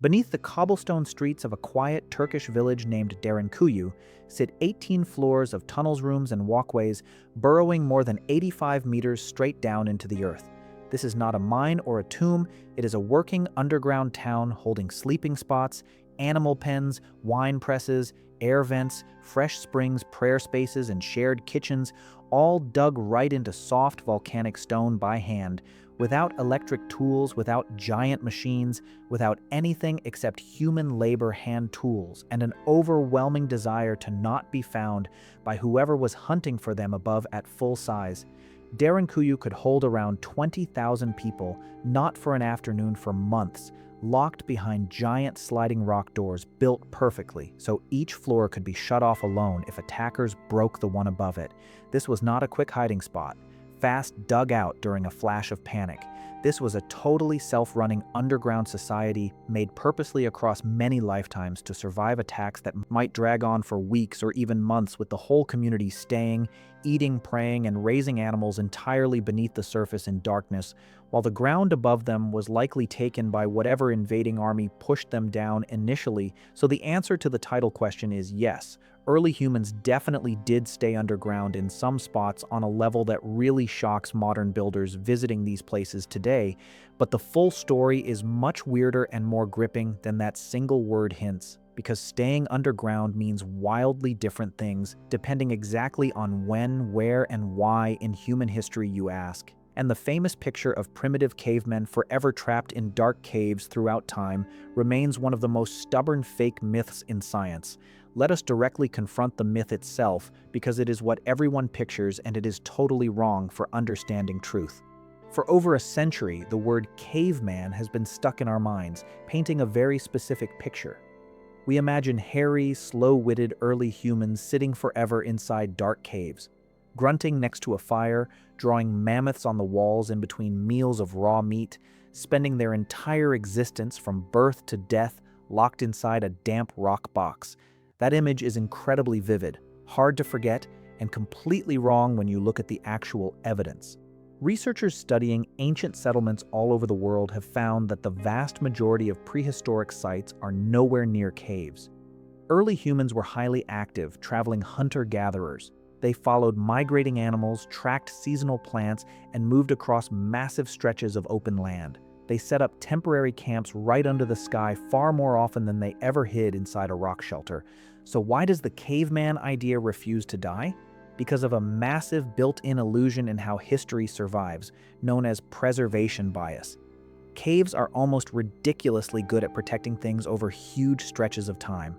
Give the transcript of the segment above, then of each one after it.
Beneath the cobblestone streets of a quiet Turkish village named Derinkuyu sit 18 floors of tunnels, rooms, and walkways, burrowing more than 85 meters straight down into the earth. This is not a mine or a tomb, it is a working underground town holding sleeping spots, animal pens, wine presses, air vents, fresh springs, prayer spaces, and shared kitchens, all dug right into soft volcanic stone by hand, without electric tools, without giant machines, without anything except human labor hand tools and an overwhelming desire to not be found by whoever was hunting for them above at full size. Derinkuyu could hold around 20,000 people, not for an afternoon, for months, locked behind giant sliding rock doors built perfectly so each floor could be shut off alone if attackers broke the one above it. This was not a quick hiding spot, fast dug out during a flash of panic. This was a totally self-running underground society made purposely across many lifetimes to survive attacks that might drag on for weeks or even months, with the whole community staying, eating, praying, and raising animals entirely beneath the surface in darkness, while the ground above them was likely taken by whatever invading army pushed them down initially. So the answer to the title question is yes. Early humans definitely did stay underground in some spots on a level that really shocks modern builders visiting these places today, but the full story is much weirder and more gripping than that single word hints, because staying underground means wildly different things depending exactly on when, where, and why in human history you ask. And the famous picture of primitive cavemen forever trapped in dark caves throughout time remains one of the most stubborn fake myths in science. Let us directly confront the myth itself, because it is what everyone pictures and it is totally wrong for understanding truth. For over a century, the word caveman has been stuck in our minds, painting a very specific picture. We imagine hairy, slow-witted early humans sitting forever inside dark caves, grunting next to a fire, drawing mammoths on the walls in between meals of raw meat, spending their entire existence from birth to death locked inside a damp rock box. That image is incredibly vivid, hard to forget, and completely wrong when you look at the actual evidence. Researchers studying ancient settlements all over the world have found that the vast majority of prehistoric sites are nowhere near caves. Early humans were highly active, traveling hunter-gatherers. They followed migrating animals, tracked seasonal plants, and moved across massive stretches of open land. They set up temporary camps right under the sky far more often than they ever hid inside a rock shelter. So why does the caveman idea refuse to die? Because of a massive built-in illusion in how history survives, known as preservation bias. Caves are almost ridiculously good at protecting things over huge stretches of time.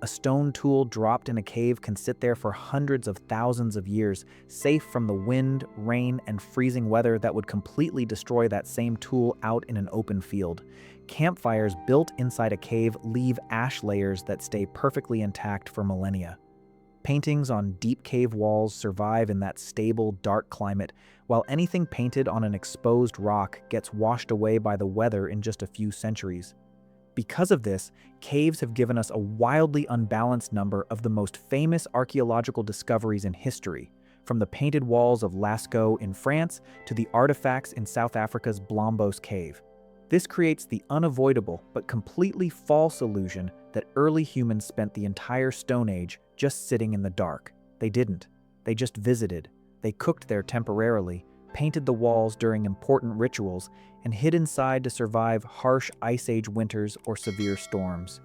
A stone tool dropped in a cave can sit there for hundreds of thousands of years, safe from the wind, rain, and freezing weather that would completely destroy that same tool out in an open field. Campfires built inside a cave leave ash layers that stay perfectly intact for millennia. Paintings on deep cave walls survive in that stable, dark climate, while anything painted on an exposed rock gets washed away by the weather in just a few centuries. Because of this, caves have given us a wildly unbalanced number of the most famous archaeological discoveries in history, from the painted walls of Lascaux in France to the artifacts in South Africa's Blombos Cave. This creates the unavoidable but completely false illusion that early humans spent the entire Stone Age just sitting in the dark. They didn't. They just visited. They cooked there temporarily, painted the walls during important rituals, and hid inside to survive harsh Ice Age winters or severe storms.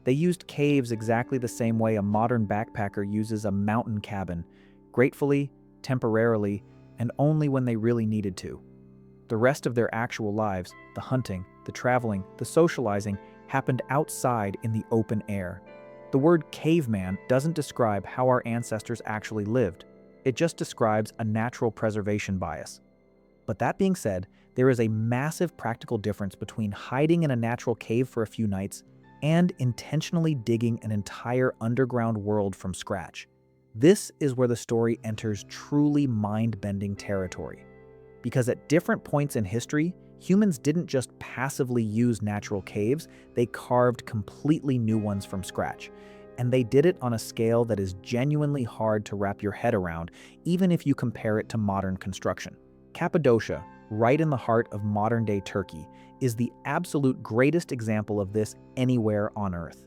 They used caves exactly the same way a modern backpacker uses a mountain cabin, gratefully, temporarily, and only when they really needed to. The rest of their actual lives, the hunting, the traveling, the socializing, happened outside in the open air. The word caveman doesn't describe how our ancestors actually lived. It just describes a natural preservation bias. But that being said, there is a massive practical difference between hiding in a natural cave for a few nights and intentionally digging an entire underground world from scratch. This is where the story enters truly mind-bending territory. Because at different points in history, humans didn't just passively use natural caves, they carved completely new ones from scratch. And they did it on a scale that is genuinely hard to wrap your head around, even if you compare it to modern construction. Cappadocia, right in the heart of modern-day Turkey, is the absolute greatest example of this anywhere on Earth.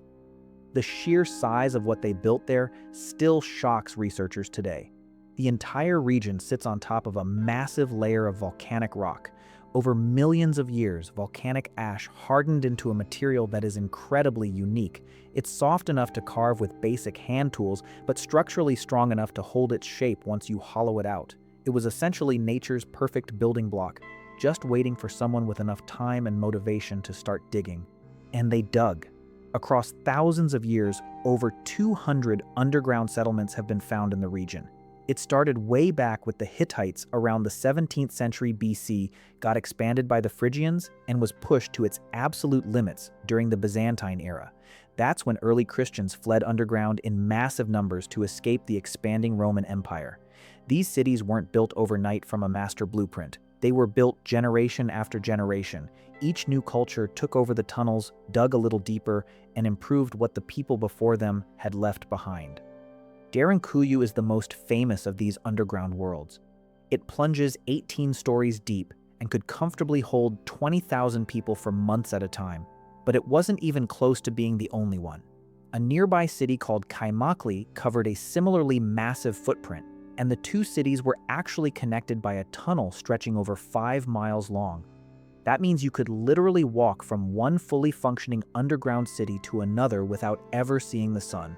The sheer size of what they built there still shocks researchers today. The entire region sits on top of a massive layer of volcanic rock. Over millions of years, volcanic ash hardened into a material that is incredibly unique. It's soft enough to carve with basic hand tools, but structurally strong enough to hold its shape once you hollow it out. It was essentially nature's perfect building block, just waiting for someone with enough time and motivation to start digging. And they dug. Across thousands of years, over 200 underground settlements have been found in the region. It started way back with the Hittites around the 17th century BC, got expanded by the Phrygians, and was pushed to its absolute limits during the Byzantine era. That's when early Christians fled underground in massive numbers to escape the expanding Roman Empire. These cities weren't built overnight from a master blueprint. They were built generation after generation. Each new culture took over the tunnels, dug a little deeper, and improved what the people before them had left behind. Derinkuyu is the most famous of these underground worlds. It plunges 18 stories deep and could comfortably hold 20,000 people for months at a time. But it wasn't even close to being the only one. A nearby city called Kaimakli covered a similarly massive footprint, and the two cities were actually connected by a tunnel stretching over 5 miles long. That means you could literally walk from one fully functioning underground city to another without ever seeing the sun.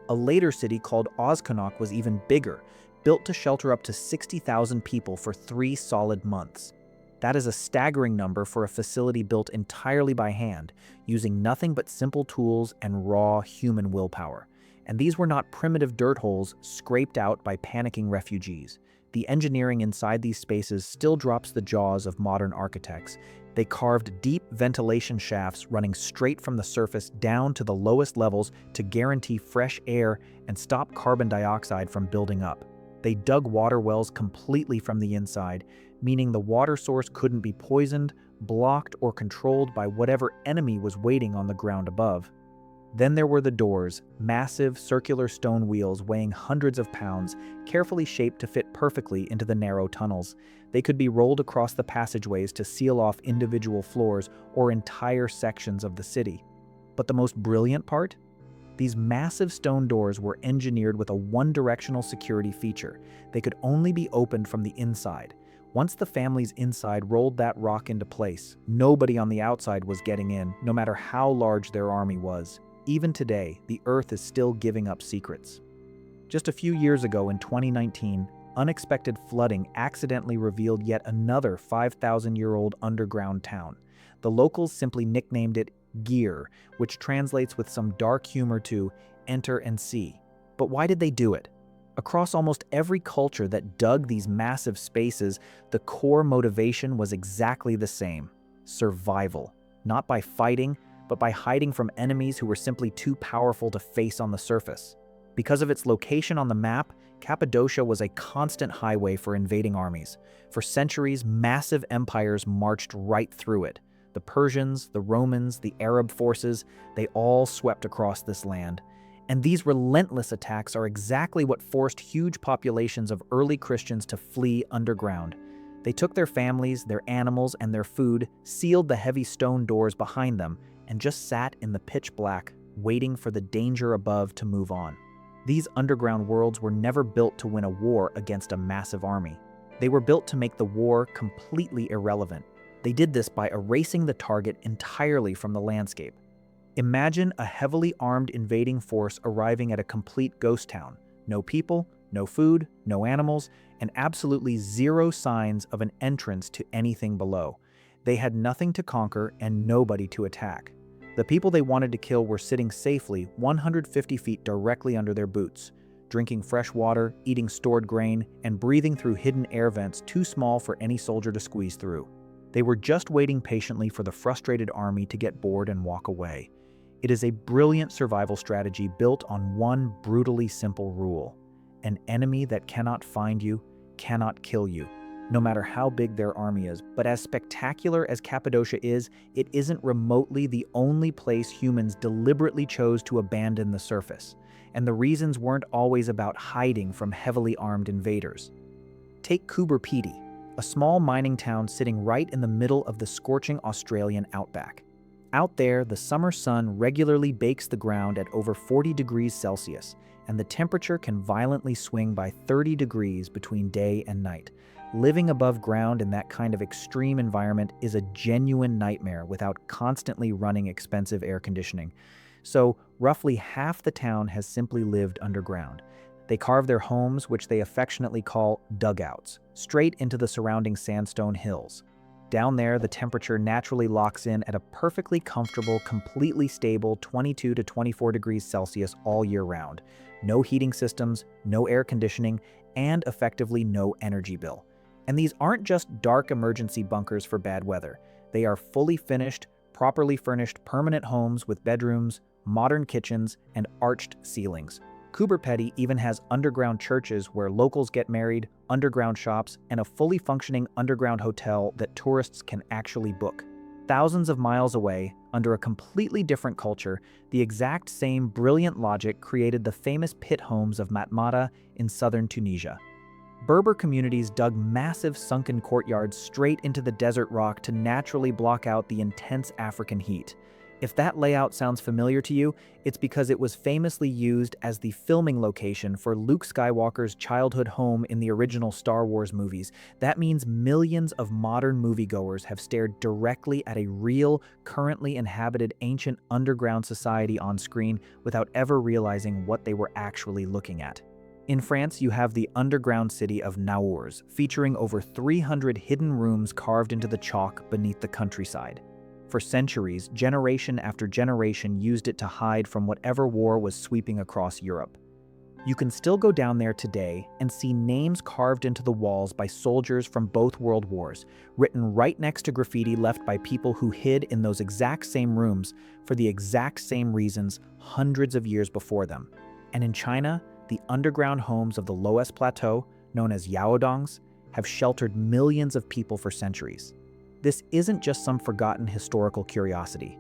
A later city called Ozkanok was even bigger, built to shelter up to 60,000 people for 3 solid months. That is a staggering number for a facility built entirely by hand, using nothing but simple tools and raw human willpower. And these were not primitive dirt holes scraped out by panicking refugees. The engineering inside these spaces still drops the jaws of modern architects. They carved deep ventilation shafts running straight from the surface down to the lowest levels to guarantee fresh air and stop carbon dioxide from building up. They dug water wells completely from the inside, meaning the water source couldn't be poisoned, blocked, or controlled by whatever enemy was waiting on the ground above. Then there were the doors, massive circular stone wheels weighing hundreds of pounds, carefully shaped to fit perfectly into the narrow tunnels. They could be rolled across the passageways to seal off individual floors or entire sections of the city. But the most brilliant part? These massive stone doors were engineered with a one-directional security feature. They could only be opened from the inside. Once the families inside rolled that rock into place, nobody on the outside was getting in, no matter how large their army was. Even today, the Earth is still giving up secrets. Just a few years ago in 2019, unexpected flooding accidentally revealed yet another 5,000-year-old underground town. The locals simply nicknamed it Gear, which translates with some dark humor to enter and see. But why did they do it? Across almost every culture that dug these massive spaces, the core motivation was exactly the same: survival. Not by fighting, but by hiding from enemies who were simply too powerful to face on the surface. Because of its location on the map, Cappadocia was a constant highway for invading armies. For centuries, massive empires marched right through it. The Persians, the Romans, the Arab forces, they all swept across this land. And these relentless attacks are exactly what forced huge populations of early Christians to flee underground. They took their families, their animals, and their food, sealed the heavy stone doors behind them, and just sat in the pitch black, waiting for the danger above to move on. These underground worlds were never built to win a war against a massive army. They were built to make the war completely irrelevant. They did this by erasing the target entirely from the landscape. Imagine a heavily armed invading force arriving at a complete ghost town. No people, no food, no animals, and absolutely zero signs of an entrance to anything below. They had nothing to conquer and nobody to attack. The people they wanted to kill were sitting safely 150 feet directly under their boots, drinking fresh water, eating stored grain, and breathing through hidden air vents too small for any soldier to squeeze through. They were just waiting patiently for the frustrated army to get bored and walk away. It is a brilliant survival strategy built on one brutally simple rule: an enemy that cannot find you cannot kill you, no matter how big their army is. But as spectacular as Cappadocia is, it isn't remotely the only place humans deliberately chose to abandon the surface. And the reasons weren't always about hiding from heavily armed invaders. Take Kuber Pidi, a small mining town sitting right in the middle of the scorching Australian outback. Out there, the summer sun regularly bakes the ground at over 40 degrees Celsius, and the temperature can violently swing by 30 degrees between day and night. Living above ground in that kind of extreme environment is a genuine nightmare without constantly running expensive air conditioning. So, roughly half the town has simply lived underground. They carve their homes, which they affectionately call dugouts, straight into the surrounding sandstone hills. Down there, the temperature naturally locks in at a perfectly comfortable, completely stable 22 to 24 degrees Celsius all year round. No heating systems, no air conditioning, and effectively no energy bill. And these aren't just dark emergency bunkers for bad weather. They are fully finished, properly furnished permanent homes with bedrooms, modern kitchens, and arched ceilings. Coober Pedy even has underground churches where locals get married, underground shops, and a fully functioning underground hotel that tourists can actually book. Thousands of miles away, under a completely different culture, the exact same brilliant logic created the famous pit homes of Matmata in southern Tunisia. Berber communities dug massive sunken courtyards straight into the desert rock to naturally block out the intense African heat. If that layout sounds familiar to you, it's because it was famously used as the filming location for Luke Skywalker's childhood home in the original Star Wars movies. That means millions of modern moviegoers have stared directly at a real, currently inhabited ancient underground society on screen without ever realizing what they were actually looking at. In France, you have the underground city of Naours, featuring over 300 hidden rooms carved into the chalk beneath the countryside. For centuries, generation after generation used it to hide from whatever war was sweeping across Europe. You can still go down there today and see names carved into the walls by soldiers from both world wars, written right next to graffiti left by people who hid in those exact same rooms for the exact same reasons hundreds of years before them. And in China, the underground homes of the Loess Plateau, known as Yaodongs, have sheltered millions of people for centuries. This isn't just some forgotten historical curiosity.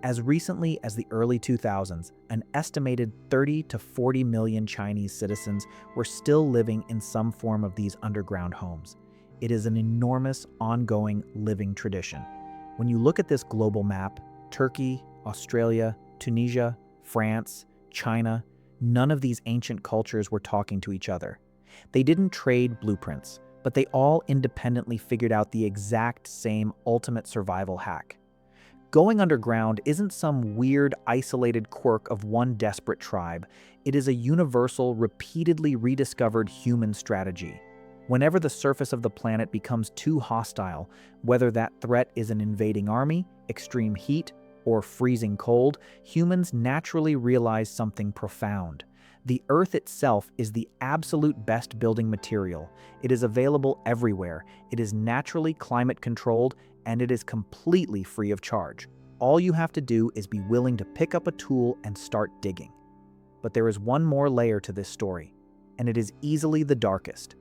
As recently as the early 2000s, an estimated 30 to 40 million Chinese citizens were still living in some form of these underground homes. It is an enormous, ongoing, living tradition. When you look at this global map, Turkey, Australia, Tunisia, France, China, none of these ancient cultures were talking to each other. They didn't trade blueprints, but they all independently figured out the exact same ultimate survival hack. Going underground isn't some weird, isolated quirk of one desperate tribe. It is a universal, repeatedly rediscovered human strategy. Whenever the surface of the planet becomes too hostile, whether that threat is an invading army, extreme heat, or freezing cold, humans naturally realize something profound. The Earth itself is the absolute best building material. It is available everywhere. It is naturally climate controlled, and it is completely free of charge. All you have to do is be willing to pick up a tool and start digging. But there is one more layer to this story, and it is easily the darkest.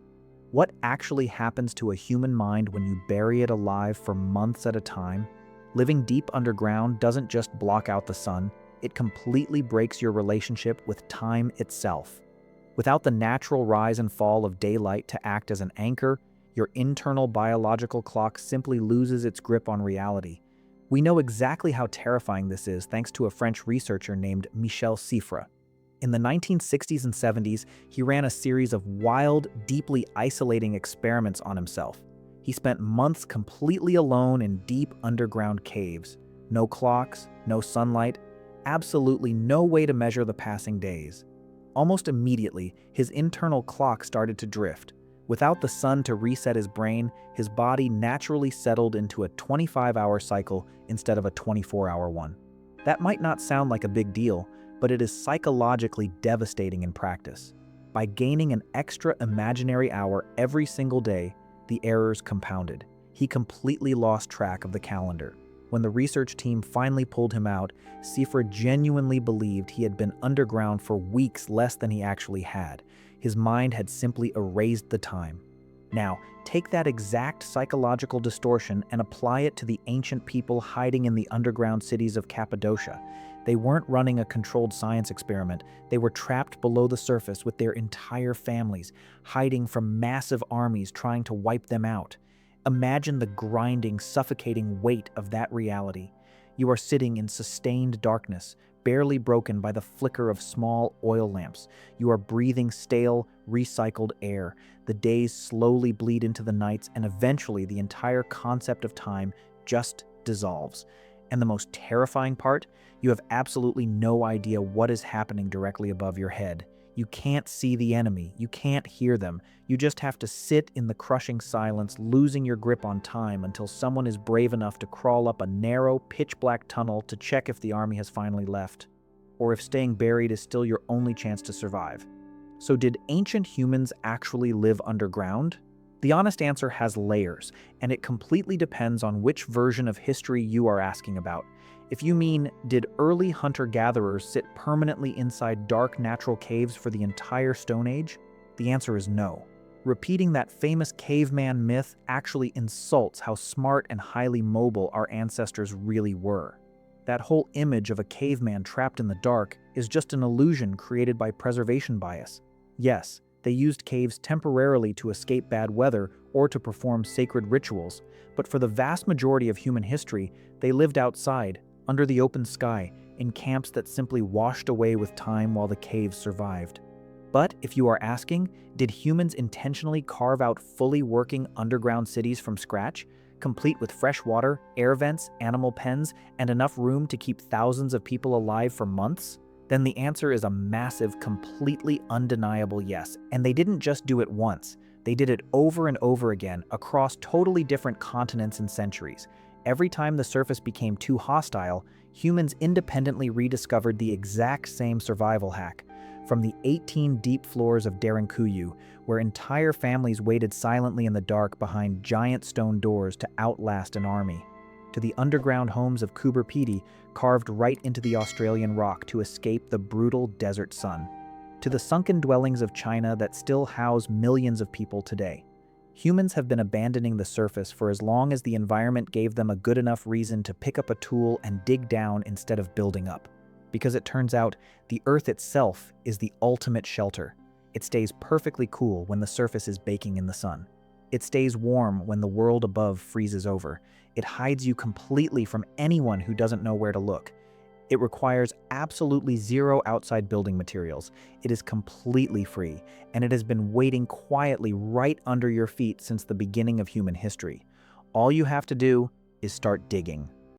What actually happens to a human mind when you bury it alive for months at a time? Living deep underground doesn't just block out the sun, it completely breaks your relationship with time itself. Without the natural rise and fall of daylight to act as an anchor, your internal biological clock simply loses its grip on reality. We know exactly how terrifying this is thanks to a French researcher named Michel Siffre. In the 1960s and 70s, he ran a series of wild, deeply isolating experiments on himself. He spent months completely alone in deep underground caves. No clocks, no sunlight, absolutely no way to measure the passing days. Almost immediately, his internal clock started to drift. Without the sun to reset his brain, his body naturally settled into a 25-hour cycle instead of a 24-hour one. That might not sound like a big deal, but it is psychologically devastating in practice. By gaining an extra imaginary hour every single day, the errors compounded. He completely lost track of the calendar. When the research team finally pulled him out, Siffre genuinely believed he had been underground for weeks less than he actually had. His mind had simply erased the time. Now, take that exact psychological distortion and apply it to the ancient people hiding in the underground cities of Cappadocia. They weren't running a controlled science experiment. They were trapped below the surface with their entire families, hiding from massive armies trying to wipe them out. Imagine the grinding, suffocating weight of that reality. You are sitting in sustained darkness, barely broken by the flicker of small oil lamps. You are breathing stale, recycled air. The days slowly bleed into the nights, and eventually the entire concept of time just dissolves. And the most terrifying part, you have absolutely no idea what is happening directly above your head. You can't see the enemy, you can't hear them. You just have to sit in the crushing silence, losing your grip on time until someone is brave enough to crawl up a narrow, pitch-black tunnel to check if the army has finally left, or if staying buried is still your only chance to survive. So did ancient humans actually live underground? The honest answer has layers, and it completely depends on which version of history you are asking about. If you mean, did early hunter-gatherers sit permanently inside dark natural caves for the entire Stone Age? The answer is no. Repeating that famous caveman myth actually insults how smart and highly mobile our ancestors really were. That whole image of a caveman trapped in the dark is just an illusion created by preservation bias. Yes, they used caves temporarily to escape bad weather or to perform sacred rituals, but for the vast majority of human history, they lived outside, under the open sky, in camps that simply washed away with time while the caves survived. But if you are asking, did humans intentionally carve out fully working underground cities from scratch, complete with fresh water, air vents, animal pens, and enough room to keep thousands of people alive for months? Then the answer is a massive, completely undeniable yes. And they didn't just do it once. They did it over and over again across totally different continents and centuries. Every time the surface became too hostile, humans independently rediscovered the exact same survival hack. From the 18 deep floors of Derinkuyu, where entire families waited silently in the dark behind giant stone doors to outlast an army, to the underground homes of Coober Pedy, carved right into the Australian rock to escape the brutal desert sun, to the sunken dwellings of China that still house millions of people today. Humans have been abandoning the surface for as long as the environment gave them a good enough reason to pick up a tool and dig down instead of building up. Because it turns out, the Earth itself is the ultimate shelter. It stays perfectly cool when the surface is baking in the sun. It stays warm when the world above freezes over. It hides you completely from anyone who doesn't know where to look. It requires absolutely zero outside building materials. It is completely free, and it has been waiting quietly right under your feet since the beginning of human history. All you have to do is start digging.